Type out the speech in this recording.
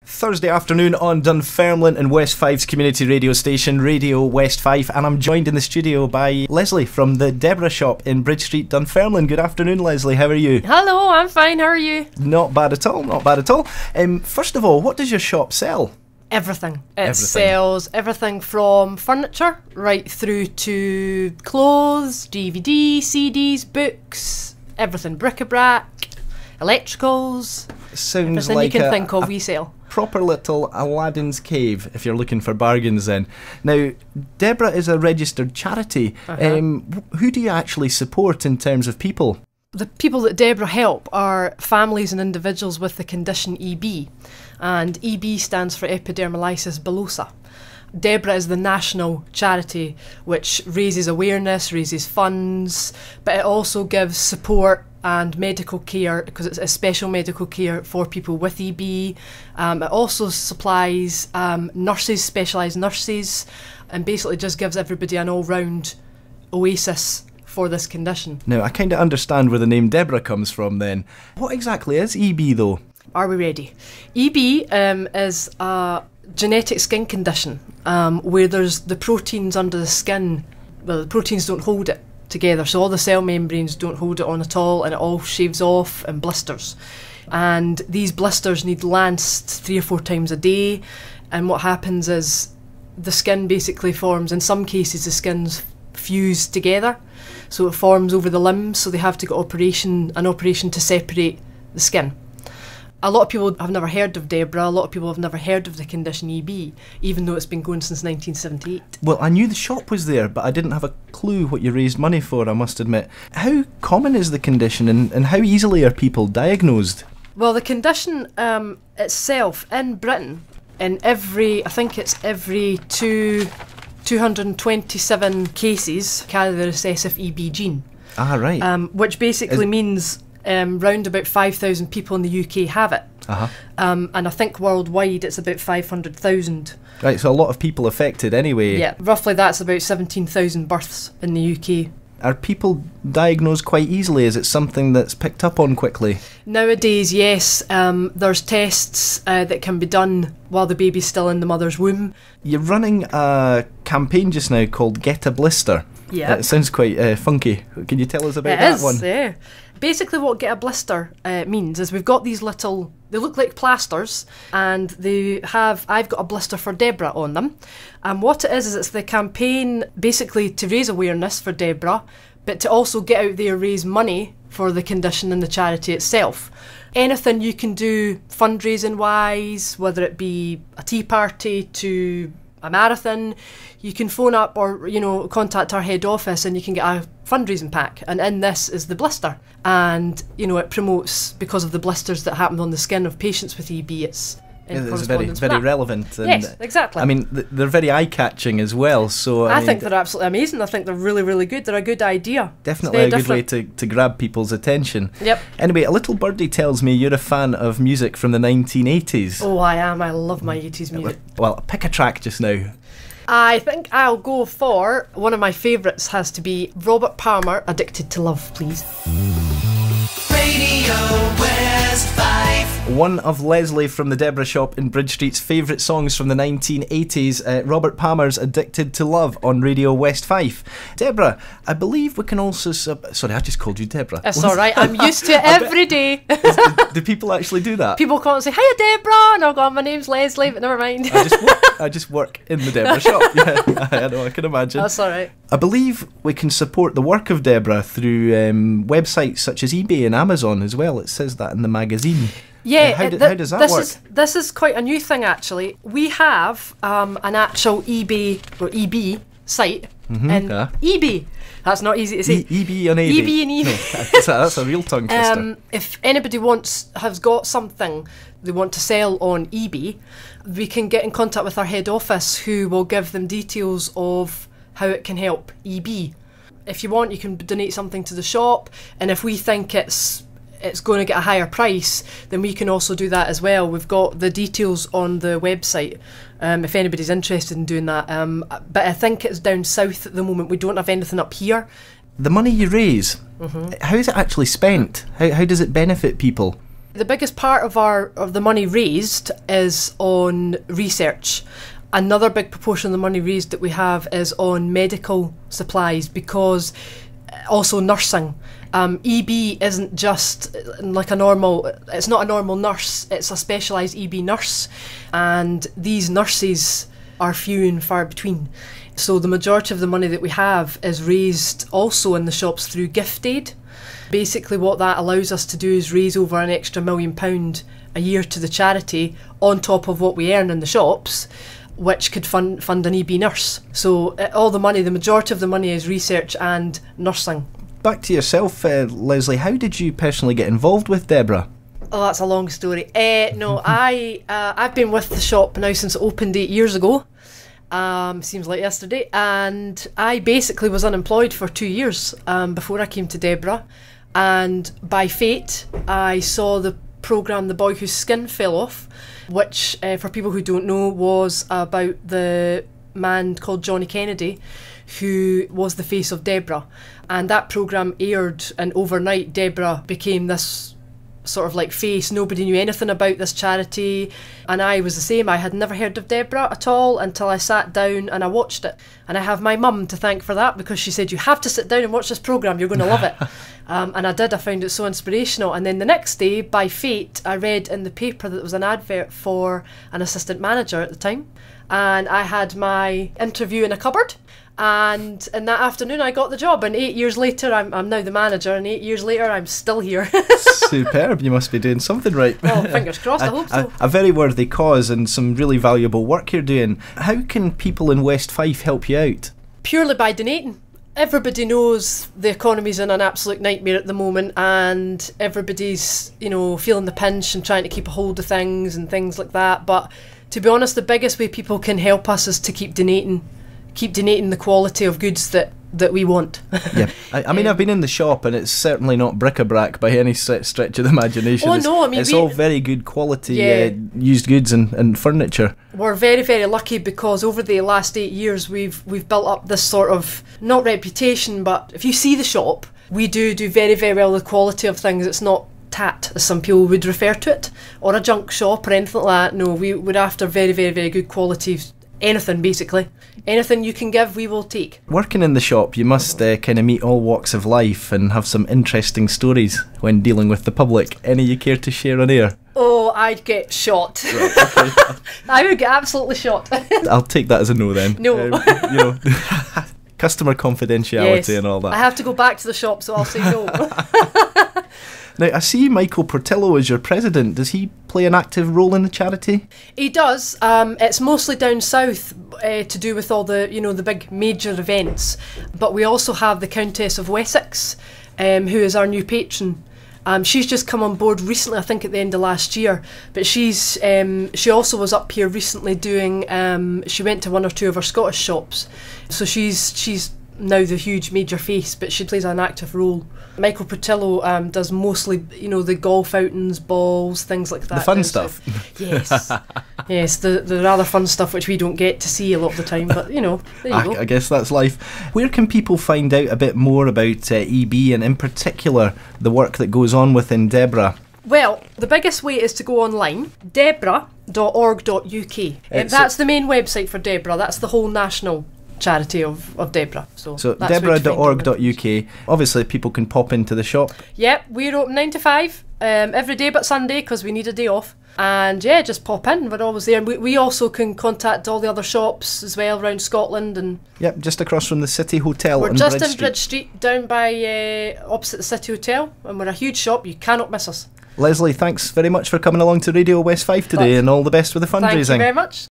Thursday afternoon on Dunfermline and West Fife's community radio station, Radio West Fife, and I'm joined in the studio by Lesley from the Debra shop in Bridge Street, Dunfermline. Good afternoon, Lesley. How are you? Hello, I'm fine. How are you? Not bad at all, not bad at all. First of all, what does your shop sell? Everything. It sells everything from furniture right through to clothes, DVD, CDs, books, everything. Bric-a-brac, electricals. Sounds everything like you can think of, we sell. Proper little Aladdin's cave if you're looking for bargains then. Now, Debra is a registered charity. Who do you actually support in terms of people? The people that Debra help are families and individuals with the condition EB, and EB stands for epidermolysis bullosa. Debra is the national charity which raises awareness, raises funds, but it also gives support and medical care, because it's a special medical care for people with EB. It also supplies nurses, specialised nurses, and basically just gives everybody an all-round oasis for this condition. Now, I kind of understand where the name Debra comes from then. What exactly is EB though? Are we ready? EB is a genetic skin condition where there's the proteins under the skin, well, the proteins don't hold it together, so all the cell membranes don't hold it on at all, and it all shaves off and blisters. And these blisters need lanced 3 or 4 times a day, and what happens is the skin basically forms, in some cases the skin's fused together, so it forms over the limbs, so they have to get an operation to separate the skin. A lot of people have never heard of Debra, a lot of people have never heard of the condition EB, even though it's been going since 1978. Well, I knew the shop was there, but I didn't have a clue what you raised money for, I must admit. How common is the condition, and how easily are people diagnosed? Well, the condition itself in Britain, I think it's every 227 cases carry the recessive EB gene. Ah, right. Which basically means round about 5,000 people in the UK have it. And I think worldwide it's about 500,000. Right, so a lot of people affected anyway. Yeah, roughly that's about 17,000 births in the UK. Are people diagnosed quite easily? Is it something that's picked up on quickly? Nowadays, yes. There's tests that can be done while the baby's still in the mother's womb. You're running a campaign just now called Get a Blister. Yeah. It sounds quite funky. Can you tell us about that one? Yeah. Basically what Get a Blister means is we've got these little, they look like plasters, and I've got a blister for Debra on them. And what it is it's the campaign basically to raise awareness for Debra, but to also get out there, raise money for the condition and the charity itself. Anything you can do fundraising wise, whether it be a tea party to a marathon, you can phone up or contact our head office and you can get a fundraising pack, and in this is the blister, and it promotes, because of the blisters that happen on the skin of patients with EB, it's very relevant. And yes, exactly. I mean, they're very eye-catching as well. So I think they're absolutely amazing. I think they're really, really good. They're a good idea. Definitely a good way to grab people's attention. Yep. Anyway, a little birdie tells me you're a fan of music from the 1980s. Oh, I am. I love my 80s music. Well, pick a track just now. I think I'll go for, one of my favourites has to be Robert Palmer, Addicted to Love, please. Radio West Fife. One of Lesley from the Debra shop in Bridge Street's favourite songs from the 1980s, Robert Palmer's Addicted to Love on Radio West Fife. Debra, I believe we can also... Sorry, I just called you Debra. It's alright, I'm used to it every day. Do people actually do that? People come and say, hiya Debra, and I'll go, my name's Lesley, but never mind. I just work in the Debra shop. Yeah, I know, I can imagine. That's alright. I believe we can support the work of Debra through websites such as eBay and Amazon as well. It says that in the magazine. Yeah, how does that work? This is quite a new thing, actually. We have an actual eBay or EB site. And eBay. That's not easy to say. EB on eBay. EB and eBay. No, that's a real tongue twister. If anybody has got something they want to sell on eBay, we can get in contact with our head office, who will give them details of how it can help EB. If you want, you can donate something to the shop, and if we think it's going to get a higher price, then we can also do that as well. We've got the details on the website if anybody's interested in doing that. But I think it's down south at the moment. We don't have anything up here. The money you raise, how is it actually spent? How does it benefit people? The biggest part of the money raised is on research. Another big proportion of the money raised that we have is on medical supplies, because also nursing. EB isn't just like it's not a normal nurse, it's a specialised EB nurse, and these nurses are few and far between. So the majority of the money that we have is raised also in the shops through gift aid. Basically what that allows us to do is raise over an extra £1 million a year to the charity on top of what we earn in the shops, which could fund an EB nurse. So all the money, the majority of the money is research and nursing. Back to yourself, Lesley, how did you personally get involved with Debra? Oh, that's a long story. No, I've been with the shop now since it opened 8 years ago. Seems like yesterday. And I basically was unemployed for 2 years before I came to Debra. And by fate, I saw the programme The Boy Whose Skin Fell Off, which, for people who don't know, was about the man called Johnny Kennedy, who was the face of Debra. And that programme aired, and overnight Debra became this sort of like face. Nobody knew anything about this charity, and I was the same. I had never heard of Debra at all until I sat down and I watched it. And I have my mum to thank for that, because she said, you have to sit down and watch this programme, you're going to love it. And I did. I found it so inspirational. And then the next day, by fate, I read in the paper that there was an advert for an assistant manager at the time, and I had my interview in a cupboard. And in that afternoon I got the job, and 8 years later I'm now the manager, and 8 years later I'm still here. Superb, you must be doing something right. Oh, fingers crossed, I hope so. A very worthy cause and some really valuable work you're doing. How can people in West Fife help you out? Purely by donating. Everybody knows the economy's in an absolute nightmare at the moment, and everybody's, feeling the pinch and trying to keep a hold of things and things like that. But to be honest, the biggest way people can help us is to keep donating the quality of goods that we want. Yeah, I mean, I've been in the shop, and it's certainly not bric-a-brac by any stretch of the imagination. Oh no, I mean, it's all very good quality used goods and furniture. We're very, very lucky, because over the last 8 years we've built up this sort of, not reputation, but if you see the shop, we do very, very well with the quality of things. It's not tat, as some people would refer to it, or a junk shop or anything like that. No, we're after very, very, very good quality. Anything, basically. Anything you can give, we will take. Working in the shop, you must kind of meet all walks of life and have some interesting stories when dealing with the public. Any you care to share on air? Oh, I'd get shot. Right, okay. I would get absolutely shot. I'll take that as a no then. No. Customer confidentiality, yes, and all that. I have to go back to the shop, so I'll say no. Now, I see Michael Portillo as your president. Does he play an active role in the charity? He does. It's mostly down south to do with all the, the big major events. But we also have the Countess of Wessex, who is our new patron. She's just come on board recently, I think at the end of last year. But she also was up here recently doing. She went to one or two of our Scottish shops, so she's now the huge major face, but she plays an active role. Michael Portillo does mostly, the golf outings, balls, things like that. The fun stuff. Yes. Yes, the rather fun stuff which we don't get to see a lot of the time, but, there you go. I guess that's life. Where can people find out a bit more about EB, and in particular the work that goes on within Debra? Well, the biggest way is to go online, debra.org.uk. That's the main website for Debra. That's the whole national charity of Debra. So debra.org.uk. Obviously people can pop into the shop. Yep, we're open 9 to 5 every day but Sunday, because we need a day off. And yeah, just pop in, we're always there. And we also can contact all the other shops as well around Scotland. And yep, just across from the City Hotel. We're just in Bridge Street, down by opposite the City Hotel, and we're a huge shop, you cannot miss us. Lesley, thanks very much for coming along to Radio West Fife today, and all the best with the fundraising. Thank you very much.